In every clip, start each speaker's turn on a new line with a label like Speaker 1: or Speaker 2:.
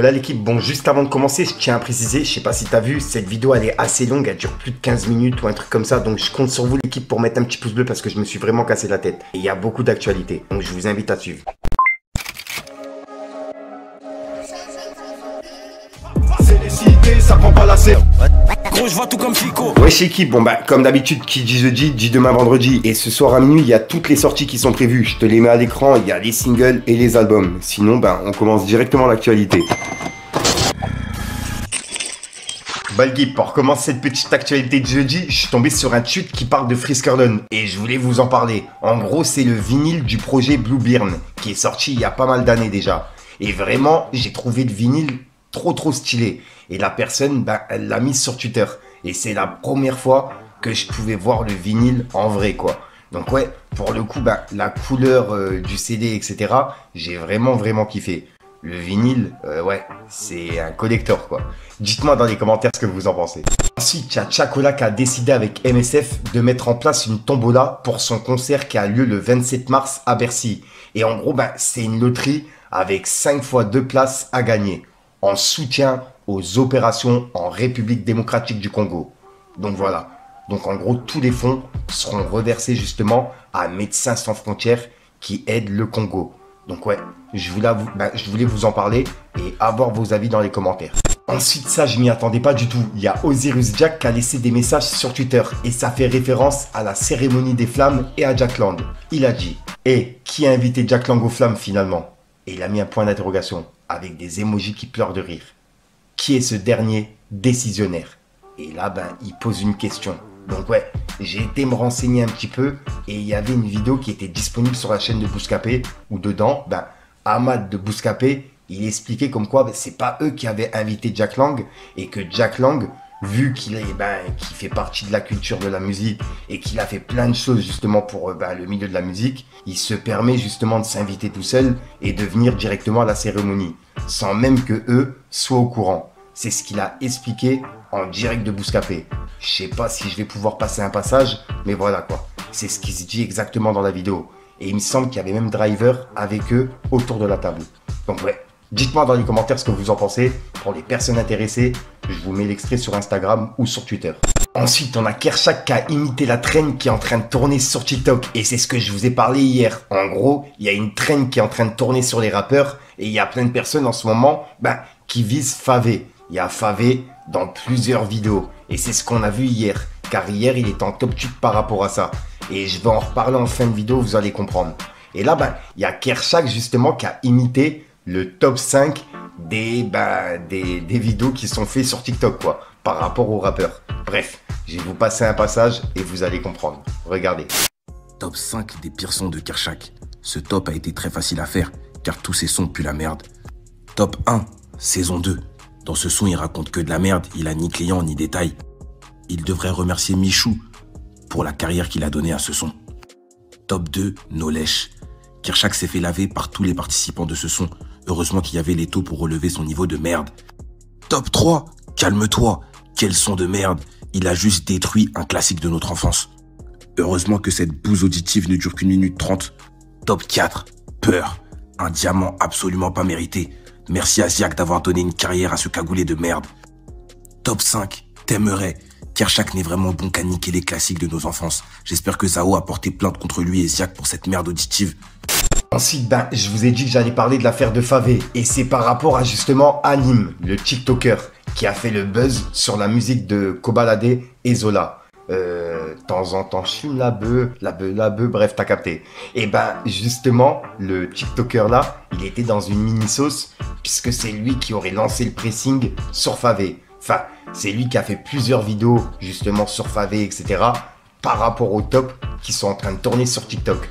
Speaker 1: Voilà l'équipe, bon juste avant de commencer, je tiens à préciser, je sais pas si t'as vu, cette vidéo elle est assez longue, elle dure plus de 15 minutes ou un truc comme ça, donc je compte sur vous l'équipe pour mettre un petit pouce bleu parce que je me suis vraiment cassé la tête. Et il y a beaucoup d'actualités, donc je vous invite à suivre.
Speaker 2: C'est décidé, ça prend pas la serre. Gros, je vois tout comme Chico.
Speaker 1: Wesh équipe, bon bah comme d'habitude, qui dit jeudi, dit demain vendredi. Et ce soir à minuit, il y a toutes les sorties qui sont prévues. Je te les mets à l'écran, il y a les singles et les albums. Sinon, bah on commence directement l'actualité. Bah l'équipe, pour commencer cette petite actualité de jeudi, je suis tombé sur un tweet qui parle de Friskerlon. Et je voulais vous en parler. En gros, c'est le vinyle du projet Bluebeard, qui est sorti il y a pas mal d'années déjà. Et vraiment, j'ai trouvé le vinyle trop stylé. Et la personne, bah, elle l'a mise sur Twitter. Et c'est la première fois que je pouvais voir le vinyle en vrai, quoi. Donc ouais, pour le coup, bah, la couleur du CD, etc., j'ai vraiment kiffé. Le vinyle, ouais, c'est un collector, quoi. Dites-moi dans les commentaires ce que vous en pensez. Ensuite, il y a Chacola qui a décidé avec MSF de mettre en place une tombola pour son concert qui a lieu le 27 mars à Bercy. Et en gros, bah, c'est une loterie avec 5 fois 2 places à gagner, en soutien aux opérations en République démocratique du Congo. Donc voilà. Donc en gros, tous les fonds seront reversés justement à Médecins sans frontières qui aident le Congo. Donc ouais, je voulais vous en parler et avoir vos avis dans les commentaires. Ensuite, ça, je m'y attendais pas du tout. Il y a Osiris Jack qui a laissé des messages sur Twitter et ça fait référence à la cérémonie des flammes et à Jack Lang. Il a dit « Et qui a invité Jack Lang aux flammes finalement ?» Et il a mis un point d'interrogation avec des émojis qui pleurent de rire. Qui est ce dernier décisionnaire? Et là, ben, il pose une question. Donc ouais, j'ai été me renseigner un petit peu et il y avait une vidéo qui était disponible sur la chaîne de Bouscapé où dedans, ben, Ahmad de Bouscapé, il expliquait comme quoi ben, c'est pas eux qui avaient invité Jack Lang et que Jack Lang, vu qu'il fait partie de la culture de la musique et qu'il a fait plein de choses justement pour le milieu de la musique, il se permet justement de s'inviter tout seul et de venir directement à la cérémonie, sans même que eux soient au courant. C'est ce qu'il a expliqué en direct de Bouscapé. Je sais pas si je vais pouvoir passer un passage, mais voilà quoi. C'est ce qui se dit exactement dans la vidéo. Et il me semble qu'il y avait même Driver avec eux autour de la table. Donc ouais, dites-moi dans les commentaires ce que vous en pensez. Pour les personnes intéressées, je vous mets l'extrait sur Instagram ou sur Twitter. Ensuite, on a Kershak qui a imité la traîne qui est en train de tourner sur TikTok. Et c'est ce que je vous ai parlé hier. En gros, il y a une traîne qui est en train de tourner sur les rappeurs. Et il y a plein de personnes en ce moment qui visent Favé. Il y a Favé dans plusieurs vidéos. Et c'est ce qu'on a vu hier. Car hier, il est en top tweet par rapport à ça. Et je vais en reparler en fin de vidéo, vous allez comprendre. Et là, il y a Kershak justement qui a imité le top 5 des vidéos qui sont faites sur TikTok, quoi, par rapport aux rappeurs. Bref, je vais vous passer un passage et vous allez comprendre. Regardez.
Speaker 3: Top 5 des pires sons de Kershak. Ce top a été très facile à faire, car tous ces sons puent la merde. Top 1, saison 2. Dans ce son, il raconte que de la merde, il a ni client ni détail. Il devrait remercier Michou pour la carrière qu'il a donnée à ce son. Top 2, No Lèche. Kershak s'est fait laver par tous les participants de ce son. Heureusement qu'il y avait les taux pour relever son niveau de merde. Top 3, Calme-toi. Quel son de merde. Il a juste détruit un classique de notre enfance. Heureusement que cette bouse auditive ne dure qu'une minute 30. Top 4, Peur. Un diamant absolument pas mérité. Merci à Ziak d'avoir donné une carrière à ce cagoulé de merde. Top 5, T'aimerais. Kershak n'est vraiment bon qu'à niquer les classiques de nos enfances. J'espère que Zao a porté plainte contre lui et Ziak pour cette merde auditive.
Speaker 1: Ensuite, je vous ai dit que j'allais parler de l'affaire de Favé. Et c'est par rapport à justement Hanim, le TikToker, qui a fait le buzz sur la musique de Kobalade et Zola. De temps en temps, je fume la bœuf, bref, t'as capté. Et justement, le TikToker là, il était dans une mini-sauce, puisque c'est lui qui aurait lancé le pressing sur Favé. Enfin, c'est lui qui a fait plusieurs vidéos, justement, sur Favé, etc., par rapport aux tops qui sont en train de tourner sur TikTok.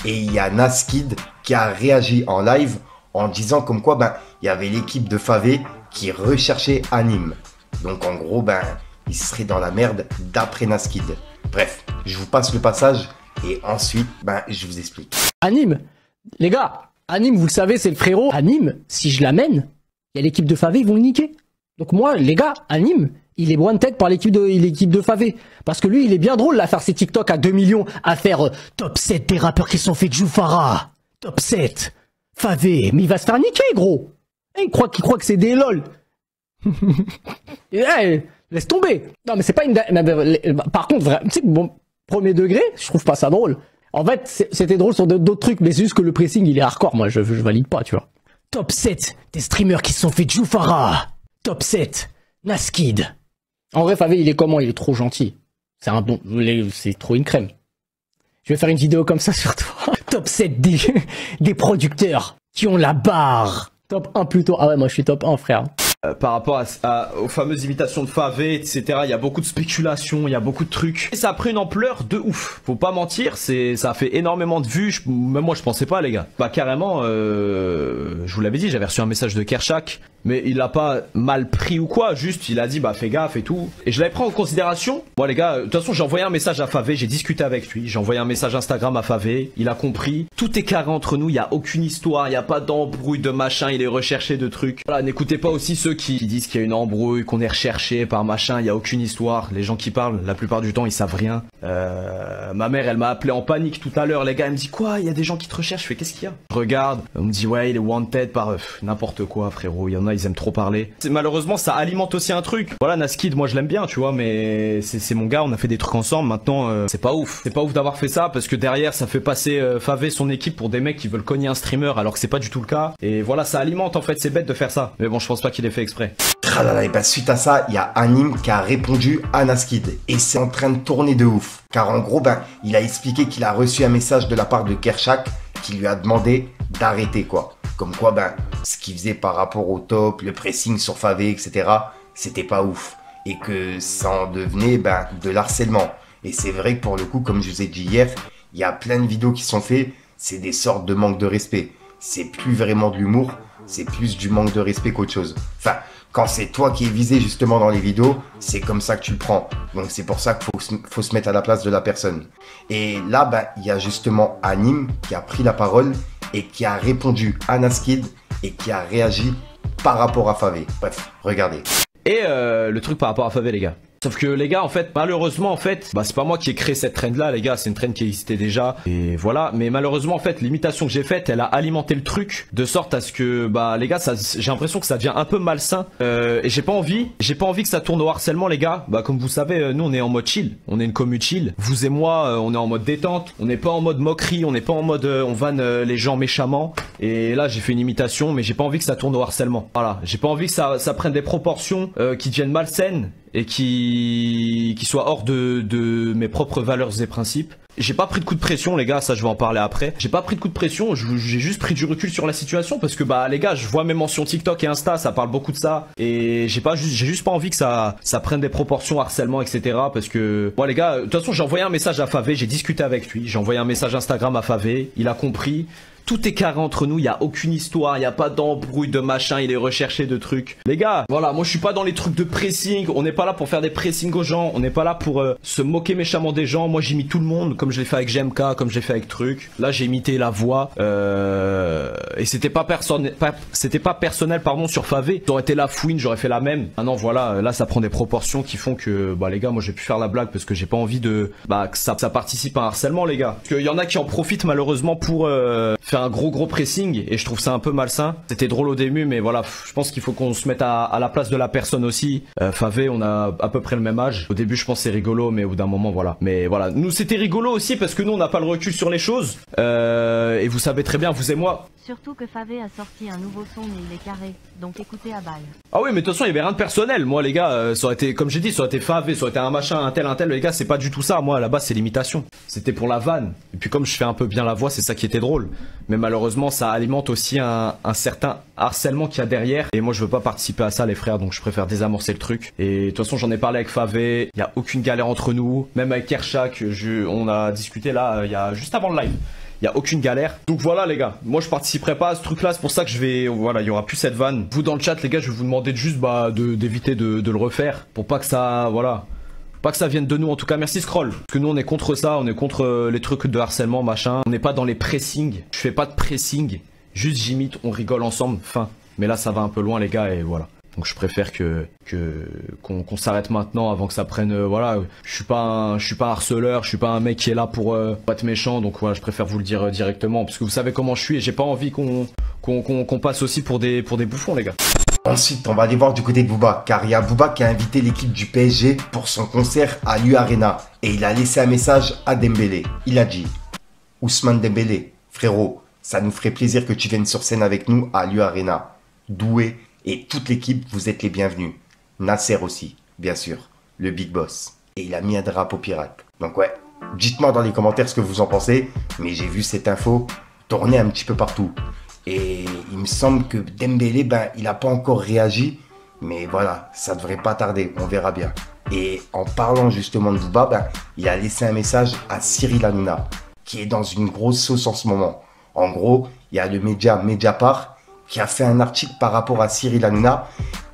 Speaker 1: Et il y a Naskid qui a réagi en live en disant comme quoi, il y avait l'équipe de Favé qui recherchait Hanim. Donc en gros, il serait dans la merde d'après Naskid. Bref, je vous passe le passage et ensuite, je vous explique.
Speaker 4: Hanim, les gars, Hanim, vous le savez, c'est le frérot. Hanim, si je l'amène, il y a l'équipe de Favé, ils vont le niquer. Donc moi, les gars, Hanim, il est one-tête par l'équipe de Favé. Parce que lui, il est bien drôle à faire ses TikTok à 2 millions, à faire top 7 des rappeurs qui sont faits de Joufara. Top 7. Favé, mais il va se faire niquer, gros. Ils croient que c'est des lol. Hey, laisse tomber. Non, mais c'est pas une... Par contre, tu sais que bon, premier degré, je trouve pas ça drôle. En fait, c'était drôle sur d'autres trucs, mais c'est juste que le pressing, il est hardcore. Moi, je valide pas, tu vois. Top 7 des streamers qui se sont fait Jufara. Top 7 Naskid. En vrai, Favé, il est comment? Il est trop gentil. C'est un bon... C'est trop une crème. Je vais faire une vidéo comme ça sur toi. Top 7 des producteurs qui ont la barre. Top 1 plutôt. Ah ouais, moi je suis top 1, frère.
Speaker 5: Par rapport aux fameuses imitations de Favé, etc. Il y a beaucoup de spéculations, il y a beaucoup de trucs. Et ça a pris une ampleur de ouf. Faut pas mentir, ça a fait énormément de vues. Même moi, je pensais pas, les gars. Bah carrément, je vous l'avais dit, j'avais reçu un message de Kershak. Mais il l'a pas mal pris ou quoi, juste il a dit bah fais gaffe et tout. Et je l'avais pris en considération. Moi les gars, de toute façon j'ai envoyé un message à Favé, j'ai discuté avec lui, j'ai envoyé un message Instagram à Favé, il a compris. Tout est carré entre nous, il y a aucune histoire, il y a pas d'embrouille de machin, il est recherché de trucs. Voilà, n'écoutez pas aussi ceux qui disent qu'il y a une embrouille, qu'on est recherché par machin, il y a aucune histoire. Les gens qui parlent, la plupart du temps ils savent rien. Ma mère elle m'a appelé en panique tout à l'heure, les gars, elle me dit quoi, il y a des gens qui te recherchent, je fais qu'est-ce qu'il y a? Je regarde, on me dit ouais il est wanted par n'importe quoi frérot, il y en a ils aiment trop parler. Malheureusement ça alimente aussi un truc. Voilà Naskid, moi je l'aime bien tu vois, mais c'est mon gars, on a fait des trucs ensemble, maintenant c'est pas ouf. C'est pas ouf d'avoir fait ça parce que derrière ça fait passer Favé son équipe pour des mecs qui veulent cogner un streamer alors que c'est pas du tout le cas. Et voilà ça alimente en fait, c'est bête de faire ça. Mais bon je pense pas qu'il ait fait exprès.
Speaker 1: Et bah suite à ça, il y a Anim qui a répondu à Naskid. Et c'est en train de tourner de ouf. Car en gros, il a expliqué qu'il a reçu un message de la part de Kershak qui lui a demandé d'arrêter quoi. Comme quoi, ce qu'il faisait par rapport au top, le pressing sur Favé, etc., c'était pas ouf. Et que ça en devenait de l'harcèlement. Et c'est vrai que pour le coup, comme je vous ai dit hier, il y a plein de vidéos qui sont faites, c'est des sortes de manque de respect. C'est plus vraiment de l'humour, c'est plus du manque de respect qu'autre chose. Enfin, quand c'est toi qui es visé justement dans les vidéos, c'est comme ça que tu le prends. Donc c'est pour ça qu'il faut se mettre à la place de la personne. Et là, il y a justement Anim qui a pris la parole et qui a répondu à Naskid et qui a réagi par rapport à Favé. Bref, regardez.
Speaker 5: Et le truc par rapport à Favé les gars. Sauf que les gars en fait, malheureusement en fait, c'est pas moi qui ai créé cette trend là les gars, c'est une trend qui existait déjà. Et voilà, mais malheureusement en fait, l'imitation que j'ai faite, elle a alimenté le truc de sorte à ce que les gars, j'ai l'impression que ça devient un peu malsain. Et j'ai pas envie que ça tourne au harcèlement les gars. Comme vous savez, nous on est en mode chill, on est une commu chill. Vous et moi, on est en mode détente, on n'est pas en mode moquerie, on n'est pas en mode on vanne les gens méchamment. Et là j'ai fait une imitation, mais j'ai pas envie que ça tourne au harcèlement. Voilà, j'ai pas envie que ça prenne des proportions qui deviennent malsaines et qui soit hors de mes propres valeurs et principes. J'ai pas pris de coup de pression les gars, ça je vais en parler après. J'ai pas pris de coup de pression, j'ai juste pris du recul sur la situation parce que les gars, je vois mes mentions TikTok et Insta, ça parle beaucoup de ça et j'ai juste pas envie que ça prenne des proportions harcèlement etc. Parce que les gars, de toute façon j'ai envoyé un message à Favé, j'ai discuté avec lui, j'ai envoyé un message Instagram à Favé, il a compris. Tout est carré entre nous, il y a aucune histoire, il y a pas d'embrouille de machin, il est recherché de trucs. Les gars, voilà, moi je suis pas dans les trucs de pressing, on n'est pas là pour faire des pressings aux gens, on n'est pas là pour se moquer méchamment des gens. Moi j'imite tout le monde, comme je l'ai fait avec GMK, comme j'ai fait avec Truc. Là j'ai imité la voix, et c'était pas personnel pardon sur Favé. J'aurais été la fouine, j'aurais fait la même. Ah non voilà, là ça prend des proportions qui font que les gars, moi j'ai pu faire la blague parce que j'ai pas envie de que ça participe à un harcèlement les gars. Parce qu'il y en a qui en profitent malheureusement pour faire un gros pressing et je trouve ça un peu malsain. C'était drôle au début mais voilà, je pense qu'il faut qu'on se mette à la place de la personne aussi. Favé, on a à peu près le même âge. Au début je pense c'est rigolo mais au bout d'un moment voilà. Mais voilà, nous c'était rigolo aussi parce que nous on n'a pas le recul sur les choses et vous savez très bien, vous et moi.
Speaker 6: Surtout que Favé a sorti un nouveau son et il est carré, donc écoutez à balle.
Speaker 5: Ah oui mais de toute façon il y avait rien de personnel. Moi les gars, ça aurait été, comme j'ai dit, ça aurait été Favé, ça aurait été un machin, un tel, les gars c'est pas du tout ça. Moi à la base c'est l'imitation, c'était pour la vanne. Et puis comme je fais un peu bien la voix, c'est ça qui était drôle. Mais malheureusement ça alimente aussi un certain harcèlement qu'il y a derrière. Et moi je veux pas participer à ça les frères, donc je préfère désamorcer le truc. Et de toute façon j'en ai parlé avec Favé, il y a aucune galère entre nous. Même avec Kershak, on a discuté là, il y a juste avant le live. Il y a aucune galère. Donc voilà les gars, moi je participerai pas à ce truc là, c'est pour ça que je vais, voilà, il y aura plus cette vanne. Vous dans le chat les gars, je vais vous demander juste d'éviter de le refaire pour pas que ça, voilà, pas que ça vienne de nous. En tout cas merci Scroll, parce que nous on est contre ça, on est contre les trucs de harcèlement machin. On n'est pas dans les pressings, je fais pas de pressing, juste j'imite, on rigole ensemble, fin. Mais là ça va un peu loin les gars et voilà. Donc je préfère qu'on s'arrête maintenant avant que ça prenne. Voilà, je suis pas un harceleur, je suis pas un mec qui est là pour pas être méchant. Donc voilà, je préfère vous le dire directement parce que vous savez comment je suis et j'ai pas envie qu'on passe aussi pour des bouffons, les gars.
Speaker 1: Ensuite, on va aller voir du côté de Booba, car il y a Booba qui a invité l'équipe du PSG pour son concert à l'U Arena. Et il a laissé un message à Dembélé. Il a dit « Ousmane Dembélé, frérot, ça nous ferait plaisir que tu viennes sur scène avec nous à l'U Arena. Doué et toute l'équipe, vous êtes les bienvenus. Nasser aussi, bien sûr, le big boss. » Et il a mis un drapeau pirate. Donc ouais, dites-moi dans les commentaires ce que vous en pensez, mais j'ai vu cette info tourner un petit peu partout. Et il me semble que Dembélé, il n'a pas encore réagi. Mais voilà, ça devrait pas tarder, on verra bien. Et en parlant justement de Booba, il a laissé un message à Cyril Hanouna, qui est dans une grosse sauce en ce moment. En gros, il y a le média Mediapart qui a fait un article par rapport à Cyril Hanouna.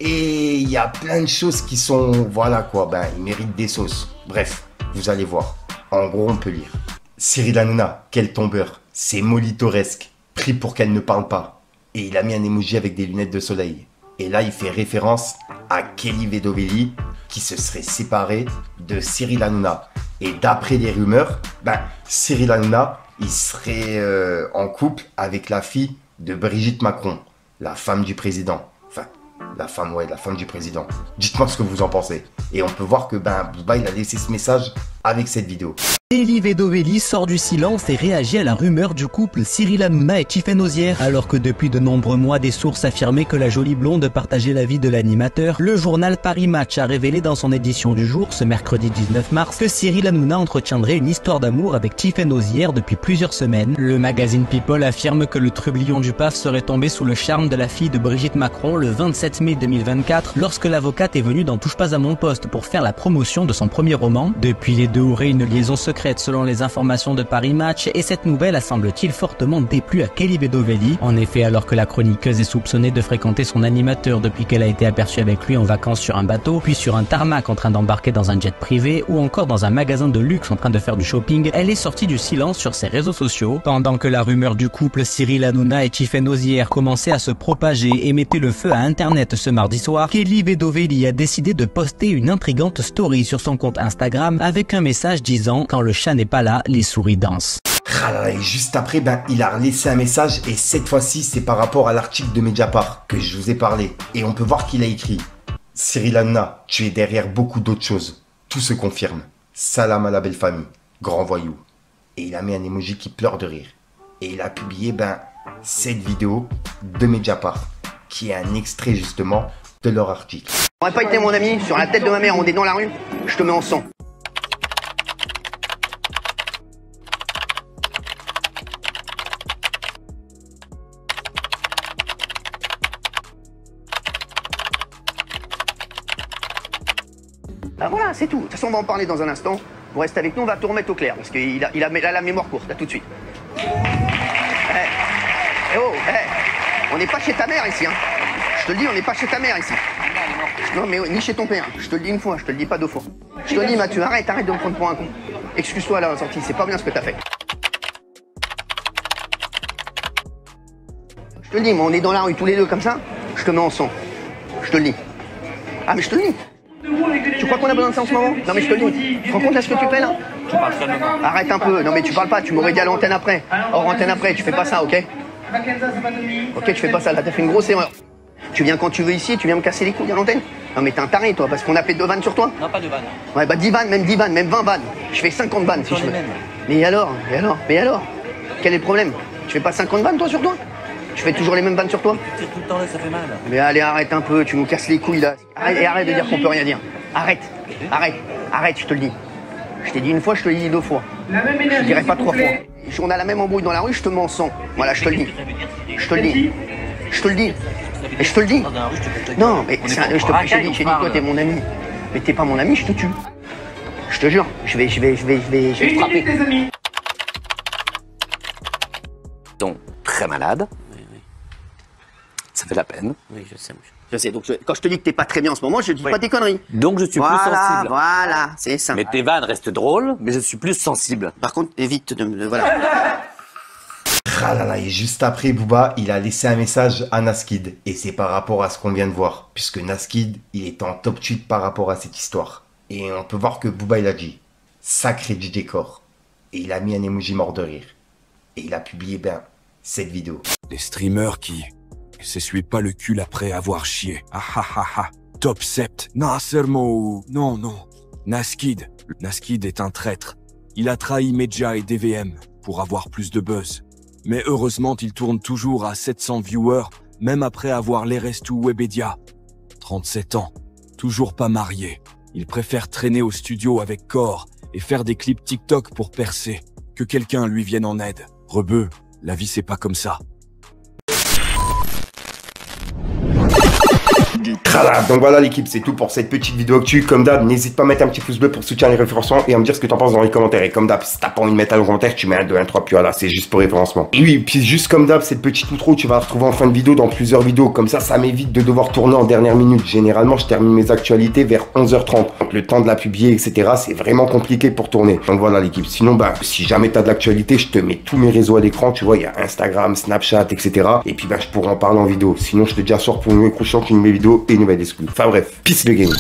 Speaker 1: Et il y a plein de choses qui sont, voilà quoi, il mérite des sauces. Bref, vous allez voir. En gros, on peut lire. Cyril Hanouna, quel tombeur, c'est molitoresque. Pris pour qu'elle ne parle pas. Et il a mis un emoji avec des lunettes de soleil. Et là, il fait référence à Kelly Vedovelli qui se serait séparé de Cyril Hanouna. Et d'après les rumeurs, Cyril Hanouna, il serait en couple avec la fille de Brigitte Macron, la femme du président. Enfin, la femme du président. Dites-moi ce que vous en pensez. Et on peut voir que Booba, il a laissé ce message avec cette vidéo.
Speaker 7: Kelly Vedovelli sort du silence et réagit à la rumeur du couple Cyril Hanouna et Tiffen Ozière. Alors que depuis de nombreux mois, des sources affirmaient que la jolie blonde partageait la vie de l'animateur, le journal Paris Match a révélé dans son édition du jour, ce mercredi 19 mars, que Cyril Hanouna entretiendrait une histoire d'amour avec Tiffen Ozière depuis plusieurs semaines. Le magazine People affirme que le trublion du PAF serait tombé sous le charme de la fille de Brigitte Macron le 27 mai 2024, lorsque l'avocate est venue dans Touche pas à mon poste pour faire la promotion de son premier roman. Depuis, les deux auraient une liaison secrète selon les informations de Paris Match, et cette nouvelle a semble-t-il fortement déplu à Kelly Vedovelli. En effet, alors que la chroniqueuse est soupçonnée de fréquenter son animateur depuis qu'elle a été aperçue avec lui en vacances sur un bateau, puis sur un tarmac en train d'embarquer dans un jet privé, ou encore dans un magasin de luxe en train de faire du shopping, elle est sortie du silence sur ses réseaux sociaux. Pendant que la rumeur du couple Cyril Hanouna et Tiffen Ozière commençait à se propager et mettait le feu à internet ce mardi soir, Kelly Vedovelli a décidé de poster une intrigante story sur son compte Instagram avec un message disant « Quand le chat n'est pas là, les souris dansent ».
Speaker 1: Et juste après, il a laissé un message et cette fois-ci, c'est par rapport à l'article de Mediapart que je vous ai parlé. Et on peut voir qu'il a écrit « Cyril Hanouna, tu es derrière beaucoup d'autres choses. Tout se confirme. Salam à la belle famille. Grand voyou. » Et il a mis un emoji qui pleure de rire. Et il a publié cette vidéo de Mediapart qui est un extrait justement de leur article.
Speaker 8: T'aurais pas été mon ami, sur la tête de ma mère, on est dans la rue, je te mets en sang. Voilà, c'est tout. De toute façon, on va en parler dans un instant. Vous restez avec nous, on va tout remettre au clair, parce qu'il a la mémoire courte, là, tout de suite. On n'est pas chez ta mère ici, hein. Je te le dis, on n'est pas chez ta mère ici. Non, mais ni chez ton père. Je te le dis une fois, je te le dis pas deux fois. Je te le dis, Mathieu, arrête de me prendre pour un con. Excuse-toi là, sortie, c'est pas bien ce que t'as fait. Je te le dis, moi, on est dans la rue tous les deux comme ça, je te mets en sang. Je te le dis. Ah, mais je te le dis. Tu crois qu'on a besoin de ça en ce moment? Non mais je te le dis. Tu te rends compte de ce que tu fais là? Arrête un peu. Non mais tu parles pas, tu m'aurais dit à l'antenne après. Hors antenne après, tu fais pas ça, ok? Ok, tu fais pas ça, là t'as fait une grosse erreur. Tu viens quand tu veux ici et tu viens me casser les couilles à l'antenne? Non mais t'es un taré toi, parce qu'on a fait 2 vannes sur toi?
Speaker 9: Non, pas de vannes.
Speaker 8: Ouais, 10 vannes, même 10 vannes, même 20 vannes. Je fais 50 vannes si je veux. Mais alors? Quel est le problème? Tu fais pas 50 vannes toi sur toi? Tu fais toujours les mêmes vannes sur toi?
Speaker 9: Tout le temps là, ça fait mal.
Speaker 8: Mais allez, arrête un peu, tu nous casses les couilles là. Arrête de dire qu'on peut rien dire. Arrête, je te le dis. Je t'ai dit une fois, je te le dis 2 fois. Je dirais pas 3 fois. Si on a la même embrouille dans la rue, je te mets en sang. Voilà, je te le dis. Je te le dis. Et je te le dis. Non, mais j'ai dit, toi, t'es mon ami. Mais t'es pas mon ami, je te tue. Je te jure, je vais te frapper.
Speaker 9: Donc, très malade. Oui. Ça fait la peine.
Speaker 8: Oui, je sais. Je sais, donc quand je te dis que t'es pas très bien en ce moment, je dis pas des conneries.
Speaker 9: Donc je suis plus sensible.
Speaker 8: Voilà, c'est ça.
Speaker 9: Mais tes vannes restent drôles, mais je suis plus sensible.
Speaker 8: Par contre, évite de voilà.
Speaker 1: Ah là là, et juste après, Booba, il a laissé un message à Naskid. Et c'est par rapport à ce qu'on vient de voir. Puisque Naskid, il est en top tweet par rapport à cette histoire. Et on peut voir que Booba, il a dit « Sacré du décor ». Et il a mis un emoji mort de rire. Et il a publié, cette vidéo.
Speaker 10: Les streamers qui s'essuient pas le cul après avoir chié. Ah ah ah ah. Top Sept. Nasser Mo. Non. Naskid. Naskid est un traître. Il a trahi Medja et DVM pour avoir plus de buzz. Mais heureusement, il tourne toujours à 700 viewers, même après avoir l'Erestou Webedia. 37 ans. Toujours pas marié. Il préfère traîner au studio avec Core et faire des clips TikTok pour percer. Que quelqu'un lui vienne en aide. Rebeu, la vie c'est pas comme ça.
Speaker 1: Donc voilà l'équipe, c'est tout pour cette petite vidéo actu. Comme d'hab, n'hésite pas à mettre un petit pouce bleu pour soutenir les référencements et à me dire ce que t'en penses dans les commentaires. Et comme d'hab, si t'as pas envie de mettre un commentaire, tu mets un 2, un 3, puis voilà, c'est juste pour référencement. Et oui, puis juste comme d'hab, cette petite outro, tu vas la retrouver en fin de vidéo dans plusieurs vidéos. Comme ça m'évite de devoir tourner en dernière minute. Généralement, je termine mes actualités vers 11h30. Donc le temps de la publier, etc., c'est vraiment compliqué pour tourner. Donc voilà l'équipe. Sinon, si jamais t'as de l'actualité, je te mets tous mes réseaux à l'écran. Tu vois, il y a Instagram, Snapchat, etc. Et puis je pourrais en parler en vidéo. Sinon, je te dis à soir pour une nouvelle couchante, une nouvelle vidéo et une nouvelle exclue. Enfin bref, peace the game.